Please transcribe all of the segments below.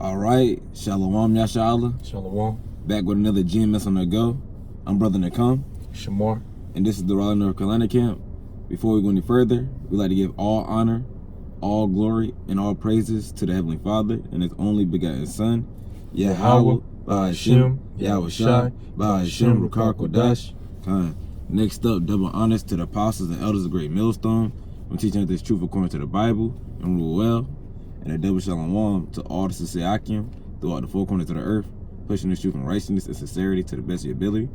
All right, Shalom Yashala. Shalom. Back with another GMS on the go. I'm Brother Nakam. Shamar. And this is the Raleigh, North Carolina camp. Before we go any further, we'd like to give all honor, all glory, and all praises to the Heavenly Father and His only begotten Son, Yahweh, Ba'ashem, Yahweh Shai, Ba'ashem, Rukar Kodash. Next up, double honors to the apostles and elders of Great Millstone for teaching us this truth according to the Bible and rule well. And a double shalom to all the Sisayakim throughout the four corners of the earth, pushing this truth in righteousness and sincerity to the best of your ability.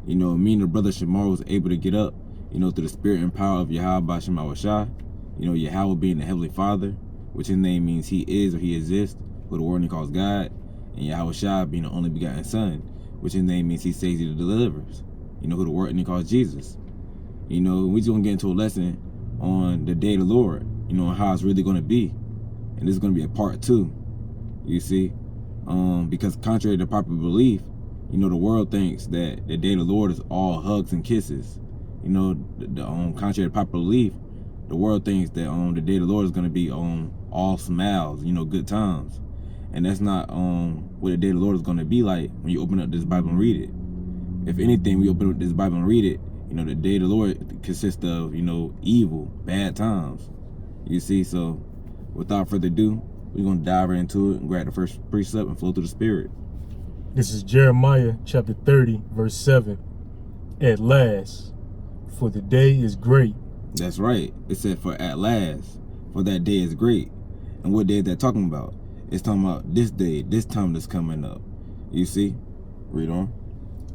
You know, me and the brother Shamar was able to get up, you know, through the spirit and power of Yahweh Ba'ashem Yahweh Shai. You know, Yahweh being the Heavenly Father, which His name means He is or He exists, who the word He calls God. And Yahweh Shai being the only begotten Son, which His name means He saves He delivers. You know, who the word He calls Jesus. You know, we just gonna get into a lesson on the day of the Lord, you know, and how it's really gonna be. And this is going to be a part 2, you see, because contrary to popular belief, you know, the world thinks that the day of the Lord is all hugs and kisses. You know, contrary to popular belief, the world thinks that the day of the Lord is going to be all smiles, you know, good times. And that's not what the day of the Lord is going to be like when you open up this Bible and read it. If anything, we open up this Bible and read it, you know, the day of the Lord consists of, you know, evil, bad times. You see, so without further ado, we're going to dive right into it and grab the first precept and flow through the Spirit. This is Jeremiah chapter 30, verse 7. At last, for the day is great. That's right. It said for at last, for that day is great. And what day is that talking about? It's talking about this day, this time that's coming up. You see? Read on.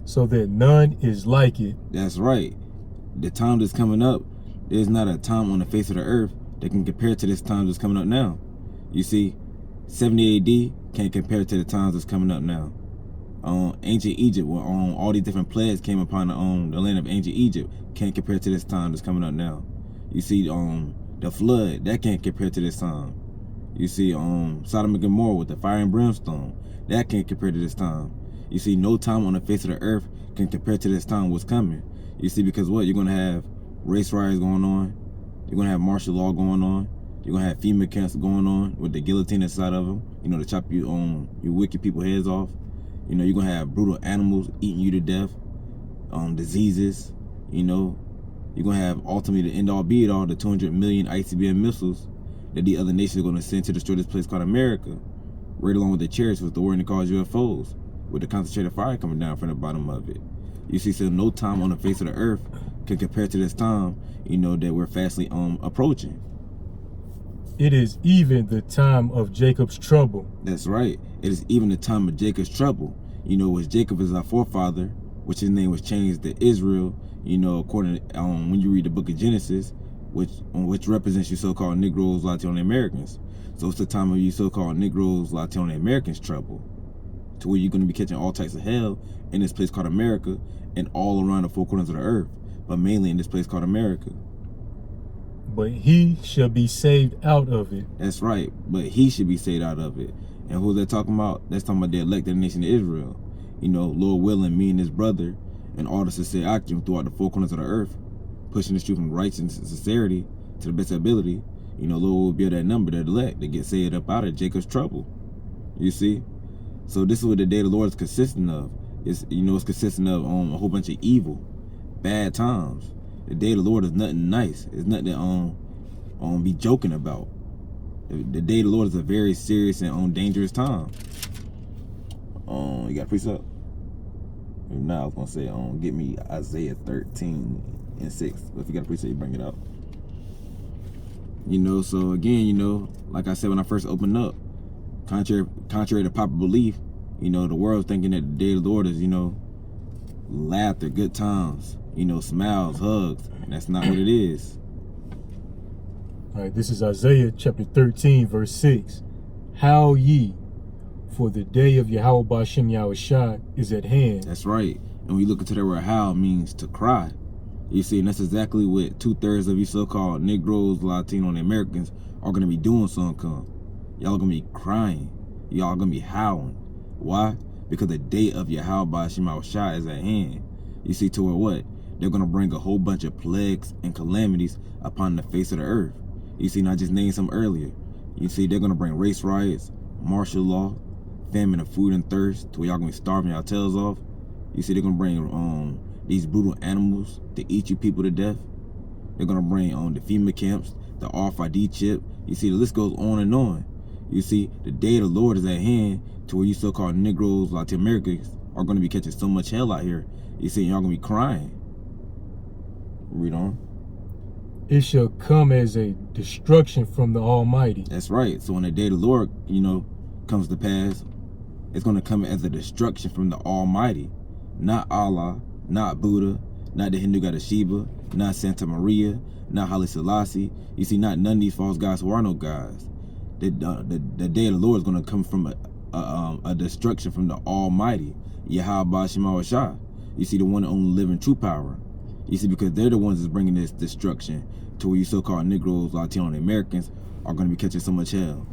So that none is like it. That's right. The time that's coming up, there's not a time on the face of the earth that can compare to this time that's coming up now. You see, 70 AD can't compare to the times that's coming up now. Ancient Egypt, where all these different plagues came upon the land of ancient Egypt, can't compare to this time that's coming up now. You see, the flood, that can't compare to this time. You see, Sodom and Gomorrah with the fire and brimstone, that can't compare to this time. You see, no time on the face of the earth can compare to this time what's coming. You see, because what? You're going to have race riots going on. You're going to have martial law going on. You're going to have female camps going on with the guillotine inside of them, you know, to chop you wicked people heads off. You know, you're going to have brutal animals eating you to death, diseases, you know. You're going to have ultimately the end-all be-it-all, the 200 million ICBM missiles that the other nations are going to send to destroy this place called America, right along with the chariots with the word they call UFOs, with the concentrated fire coming down from the bottom of it. You see, so no time on the face of the earth can compare to this time, you know, that we're fastly approaching. It is even the time of Jacob's trouble. That's right. It is even the time of Jacob's trouble. You know, which Jacob is our forefather, which his name was changed to Israel, you know, according to when you read the book of Genesis, which represents you so-called Negroes, Latino Americans. So it's the time of you so-called Negroes, Latino Americans trouble, to where you're going to be catching all types of hell in this place called America and all around the four corners of the earth, but mainly in this place called America. But he shall be saved out of it. That's right, but he should be saved out of it. And who's that talking about? That's talking about the elected nation of Israel. You know, Lord willing, me and his brother and all the Sisayakim throughout the four corners of the earth, pushing this truth from righteousness and sincerity to the best ability, you know, Lord will be that number, that elect, that get saved up out of Jacob's trouble. You see? So this is what the day of the Lord is consisting of. It's, you know, it's consisting of a whole bunch of evil, bad times. The day of the Lord is nothing nice. It's nothing to be joking about. The day of the Lord is a very serious and dangerous time. You got a precept? Now I was gonna say, get me Isaiah 13:6. But if you got a precept, you bring it out. You know, so again, you know, like I said when I first opened up, contrary to popular belief, you know, the world's thinking that the day of the Lord is, you know, laughter, good times, you know, smiles, hugs. And that's not what it is. All right, this is Isaiah chapter 13, verse 6. Howl ye, for the day of Yahweh Ba'ashem Yahweh Shai is at hand. That's right. And when you look into that word howl, means to cry. You see, and that's exactly what 2/3 of you so-called Negroes, Latino, and Americans are going to be doing soon come. Y'all going to be crying. Y'all going to be howling. Why? Because the day of Yahweh Ba'ashem Yahweh Shai is at hand. You see, to where what? They're going to bring a whole bunch of plagues and calamities upon the face of the earth. You see, and I just named some earlier. You see, they're going to bring race riots, martial law, famine of food and thirst, to where y'all gonna be starving y'all tails off. You see, they're gonna bring these brutal animals to eat you people to death. They're gonna bring the FEMA camps, the RFID chip. You see, the list goes on and on. You see, the day of the Lord is at hand, to where you so-called Negroes, Latin Americans, are gonna be catching so much hell out here. You see, y'all gonna be crying. Read on. It shall come as a destruction from the Almighty. That's right. So when the day of the Lord, comes to pass, it's going to come as a destruction from the Almighty. Not Allah, not Buddha, not the Hindu god of Shiva, not Santa Maria, not Haile Selassie. You see, not none of these false gods who are no gods. The day of the Lord is going to come from a destruction from the Almighty, Yahweh Shema Shah. You see, the one and only living true power. You see, because they're the ones that's bringing this destruction, to where you so-called Negroes, Latino Americans are going to be catching so much hell.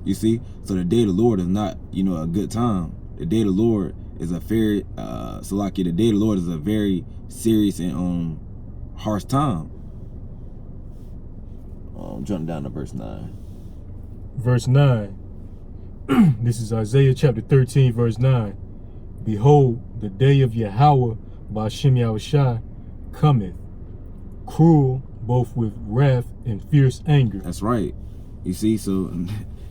You see, so the day of the Lord is not, a good time. The day of the Lord is a very, Salaki, the day of the Lord is a very serious and harsh time. Jumping down to verse 9. Verse 9. This is Isaiah chapter 13, verse 9. Behold, the day of Yahweh Ba'ashem Yahushua cometh, cruel both with wrath and fierce anger. That's right. You see, so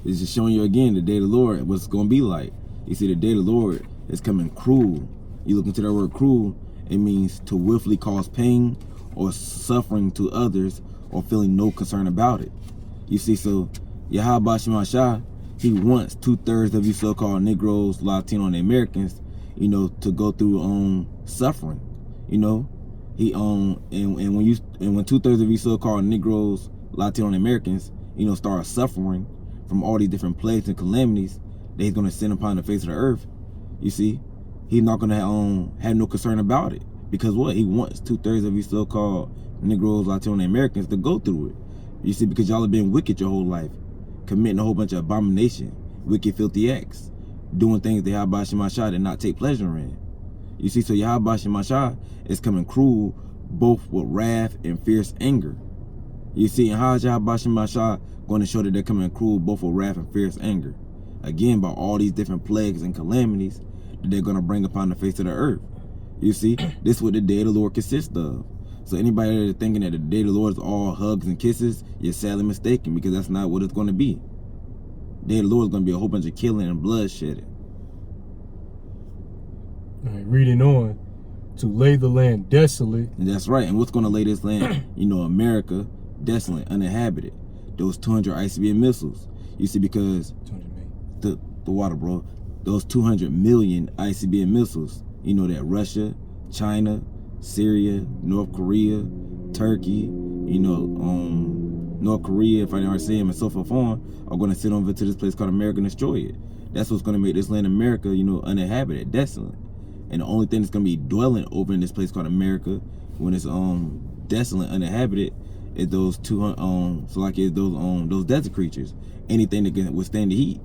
it's just showing you again the day of the Lord, what's going to be like. You see, the day of the Lord is coming cruel. You look into that word cruel, it means to willfully cause pain or suffering to others or feeling no concern about it. You see, so Yahweh Shema Shah, he wants 2/3 of you so-called Negroes, Latino, and Americans, to go through suffering. He and when 2/3 of you so-called Negroes, Latino, and Americans, start suffering from all these different plagues and calamities that he's gonna send upon the face of the earth. You see, he's not gonna have no concern about it, because what he wants 2/3 of you so-called Negroes, Latino, and Americans to go through it. You see, because y'all have been wicked your whole life, committing a whole bunch of abomination, wicked, filthy acts, doing things that Yahweh Shema Shah did not take pleasure in. You see, so Yahweh Shema Shah is coming cruel, both with wrath and fierce anger. You see, and how is Yahweh Shema Shah going to show that they're coming cruel, both with wrath and fierce anger? Again, by all these different plagues and calamities that they're going to bring upon the face of the earth. You see, this is what the day of the Lord consists of. So anybody that's thinking that the day of the Lord is all hugs and kisses, you're sadly mistaken, because that's not what it's going to be. The day of the Lord is going to be a whole bunch of killing and bloodshed. All right, reading on. To lay the land desolate. And that's right. And what's going to lay this land, America, desolate, uninhabited? Those 200 ICBM missiles. You see, because the water, bro. Those 200 million ICBM missiles. That Russia, China, Syria, North Korea, Turkey, North Korea, if I didn't say them, and so forth on, are going to sit over to this place called America and destroy it. That's what's going to make this land America, uninhabited, desolate. And the only thing that's gonna be dwelling over in this place called America, when it's desolate, uninhabited, is those those desert creatures. Anything that can withstand the heat.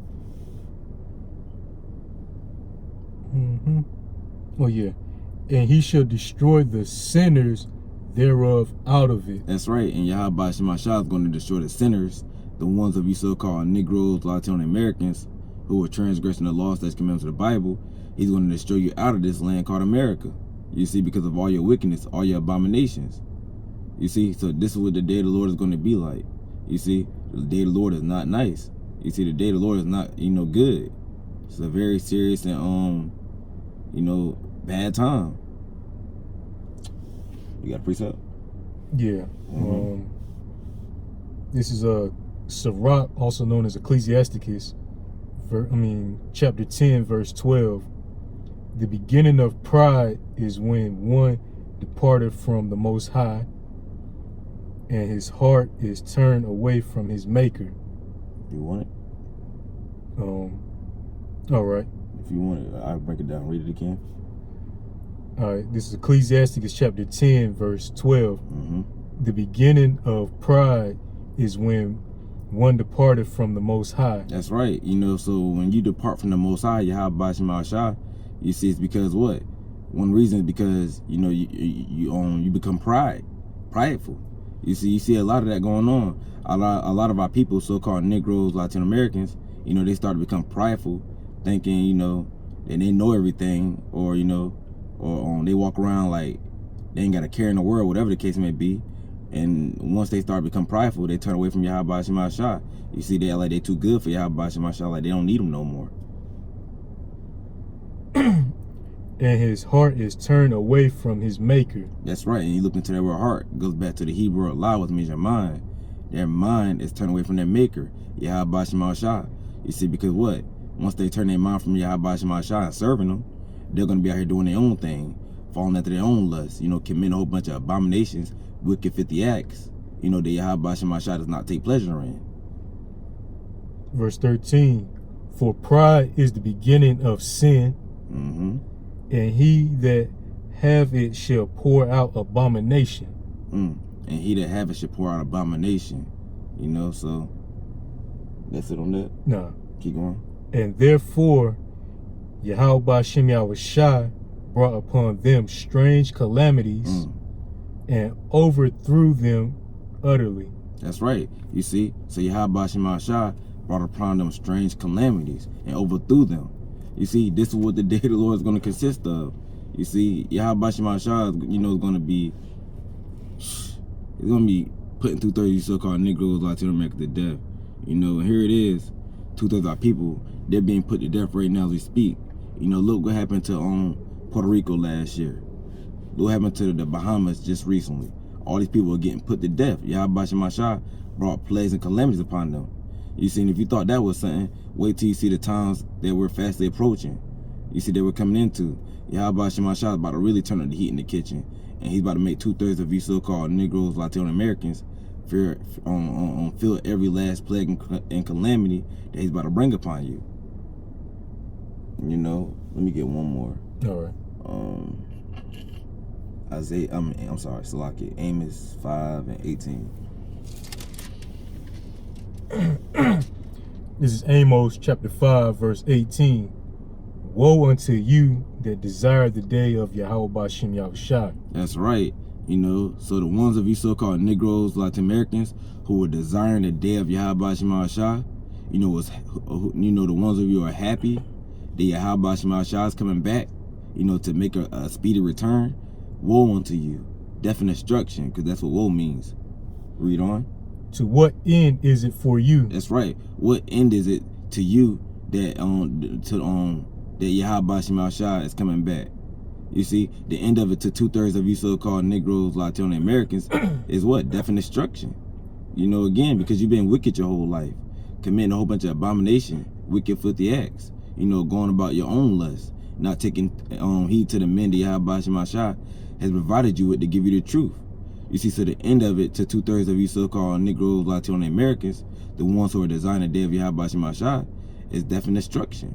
Mm-hmm. Oh yeah. And he shall destroy the sinners thereof out of it. That's right. And Yahweh Shema Shah is going to destroy the sinners, the ones of you so-called Negroes, Latino Americans, who are transgressing the laws that's commandments of the Bible. He's going to destroy you out of this land called America. You see, because of all your wickedness, all your abominations. You see, so this is what the day of the Lord is going to be like. You see, the day of the Lord is not nice. You see, the day of the Lord is not, good. It's a very serious and, bad time. You got a precept? Yeah. Mm-hmm. This is Sirach, also known as Ecclesiasticus, chapter 10, verse 12. The beginning of pride is when one departed from the Most High, and his heart is turned away from his Maker. You want it? All right. If you want it, I'll break it down. Read it again. All right. This is Ecclesiasticus chapter 10, verse 12. Mm-hmm. The beginning of pride is when one departed from the Most High. That's right. So when you depart from the Most High, Yahweh Shema Shah, you see, it's because what? One reason is because you become prideful. You see a lot of that going on. a lot of our people, so-called Negroes, Latino Americans, you know, they start to become prideful, thinking, you know, that they know everything, or, you know, or they walk around like they ain't got a care in the world, whatever the case may be. And once they start to become prideful, they turn away from Yahweh Shema Shah. You see, they like they too good for Yahweh Shema Shah, like they don't need them no more. And his heart is turned away from his maker. That's right. And you look into their heart, it goes back to the Hebrew Allah, which means your mind. Their mind is turned away from their maker, Yahweh Shema Shah. You see, because what? Once they turn their mind from Yahweh Shema Shah and serving them, they're going to be out here doing their own thing, falling after their own lust, you know, committing a whole bunch of abominations, wicked 50 acts, you know, that Yahweh Shema Shah does not take pleasure in. Verse 13, for pride is the beginning of sin, and he that have it shall pour out abomination. And he that have it shall pour out abomination. You know, so that's it on that? Nah. Keep going. And therefore, Yahweh Shem Yahushai brought upon them strange calamities and overthrew them utterly. That's right. You see, so Yahweh Shem Yahushai brought upon them strange calamities and overthrew them. You see, this is what the day of the Lord is going to consist of. You see, Yahweh Shem Yahushai, you know, is going to be, it's going to be putting 2/3 of these so-called Negroes, Latino Americans to death. You know, and here it is, 2/3 of our people, they're being put to death right now as we speak. You know, look what happened to Puerto Rico last year. Look what happened to the Bahamas just recently. All these people are getting put to death. Yahweh Shem Yahushai brought plagues and calamities upon them. You see, and if you thought that was something, wait till you see the times that we're fastly approaching. You see, that we're coming into. Yahweh Shem Yahushai is about to really turn up the heat in the kitchen. And he's about to make 2/3 of you so-called Negroes, Latino Americans feel every last plague and calamity that he's about to bring upon you. You know, let me get one more. All right. Isaiah, I'm sorry, Salaki, Amos 5:18. This is Amos chapter 5, verse 18. Woe unto you that desire the day of Yahweh Shem Yahushai. That's right. You know, so the ones of you so-called Negroes, Latin Americans, who are desiring the day of Yahweh Shem Yahushai, you know, the ones of you who are happy that Yahweh Shem Yahushai is coming back, you know, to make a speedy return. Woe unto you, death and destruction, because that's what woe means. Read on. To what end is it for you? That's right. What end is it to you that that Yahweh Shem Yahushai is coming back? You see, the end of it to 2/3 of you so-called Negroes, Latino Americans is what? Death and destruction. You know, again, because you've been wicked your whole life, committing a whole bunch of abomination, wicked 50 acts. You know, going about your own lust, not taking heed to the men that Yahweh Shem Yahushai has provided you with to give you the truth. You see, so the end of it to 2/3 of you so-called Negroes, Latino Americans, the ones who are designing the day of Yahweh Shem Yahushai, is death and destruction.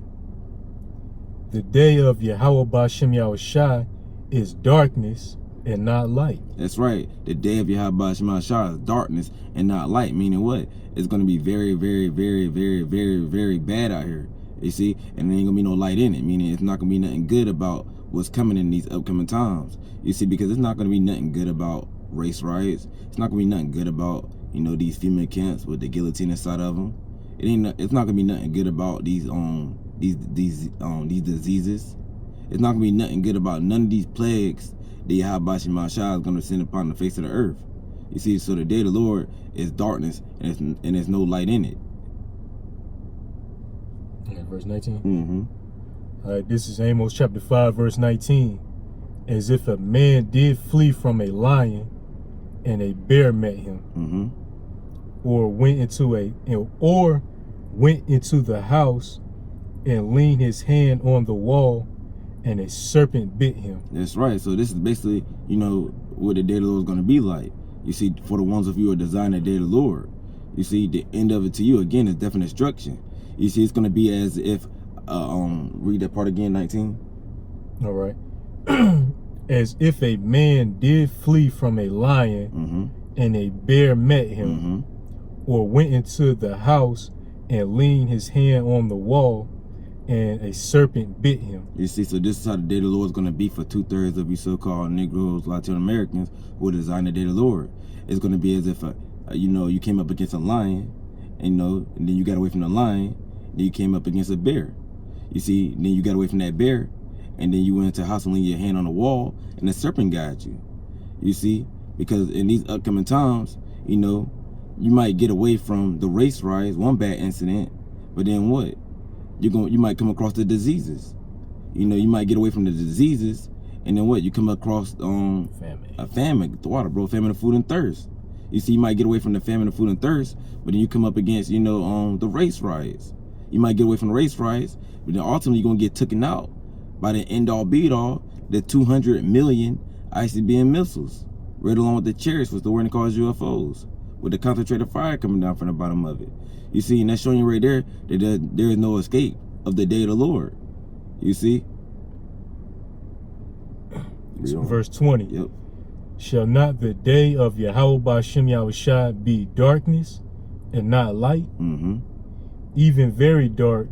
The day of Yahweh Shem Yahushai is darkness and not light. That's right. The day of Yahweh Shem Yahushai is darkness and not light. Meaning what? It's going to be very, very, very, very, very, very bad out here. You see? And there ain't going to be no light in it. Meaning it's not going to be nothing good about what's coming in these upcoming times. You see? Because it's not going to be nothing good about race riots. It's not going to be nothing good about, you know, these female camps with the guillotine inside of them. It's not going to be nothing good about these diseases. It's not going to be nothing good about none of these plagues that Yahweh Shem Yahushai is going to send upon the face of the earth. You see, so the day of the Lord is darkness and there's no light in it. Okay, verse 19. All right, this is Amos chapter 5, verse 19. As if a man did flee from a lion and a bear met him, or went into the house and leaned his hand on the wall and a serpent bit him. That's right. So this is basically, you know, what the day of the Lord is going to be like. You see, for the ones of you who are designing the day of the Lord, you see, the end of it to you, again, is death and destruction. You see, it's going to be as if, read that part again, 19. All right. As if a man did flee from a lion and a bear met him, or went into the house and leaned his hand on the wall and a serpent bit him. You see, so this is how the day of the Lord is going to be for 2/3 of you so-called Negroes, Latino Americans who are designing the day of the Lord. It's going to be as if you came up against a lion, and and then you got away from the lion. Then you came up against a bear. You see, then you got away from that bear, and then you went into the house and leaned your hand on the wall, and the serpent got you. You see, because in these upcoming times, you might get away from the race riots, one bad incident, but then what? You might come across the diseases. You might get away from the diseases, and then what? You come across a famine, water, bro, famine of food and thirst. You see, you might get away from the famine of food and thirst, but then you come up against, the race riots. You might get away from the race riots, but then ultimately you're gonna get taken out by the end all be all, the 200 million ICBM missiles, right along with the chariots, which the word calls UFOs, with the concentrated fire coming down from the bottom of it. You see, and that's showing you right there that there is no escape of the day of the Lord. You see? So verse 20. Yep. Shall not the day of Yahweh Ba'ashem Yahushua be darkness and not light? Mm-hmm. Even very dark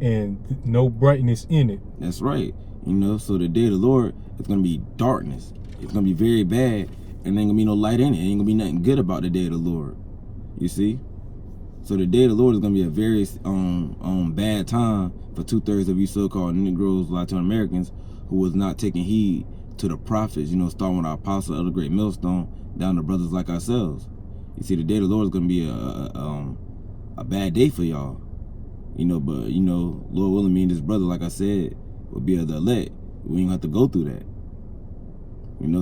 and no brightness in it. That's right. So the day of the Lord is going to be darkness. It's going to be very bad, and there ain't going to be no light in it. Ain't going to be nothing good about the day of the Lord. You see? So the day of the Lord is going to be a very bad time for 2/3 of you so-called Negroes, Latin Americans, who was not taking heed to the prophets, starting with our apostle, Elder Great Millstone, down to brothers like ourselves. You see, the day of the Lord is going to be a bad day for y'all. But Lord willing, me and this brother, like I said, will be of the elect. We ain't have to go through that.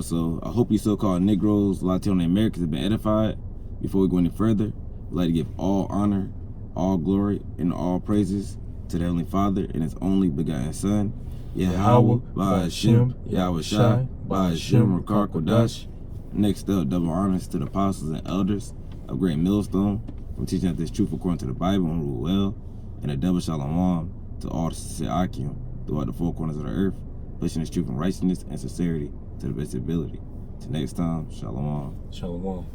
So I hope you so-called Negroes, Latino Americans have been edified. Before we go any further, I'd like to give all honor, all glory, and all praises to the Heavenly Father and His only begotten Son, Yahweh Ba'ashem Yahushua Ba'ashem Rakar Kodash. Next up, double honors to the apostles and elders of Great Millstone from teaching us this truth according to the Bible and rule well, and a double shalom to all the sincere Akim throughout the four corners of the earth, pushing this truth and righteousness and sincerity to the best ability. Till next time, shalom. Shalom.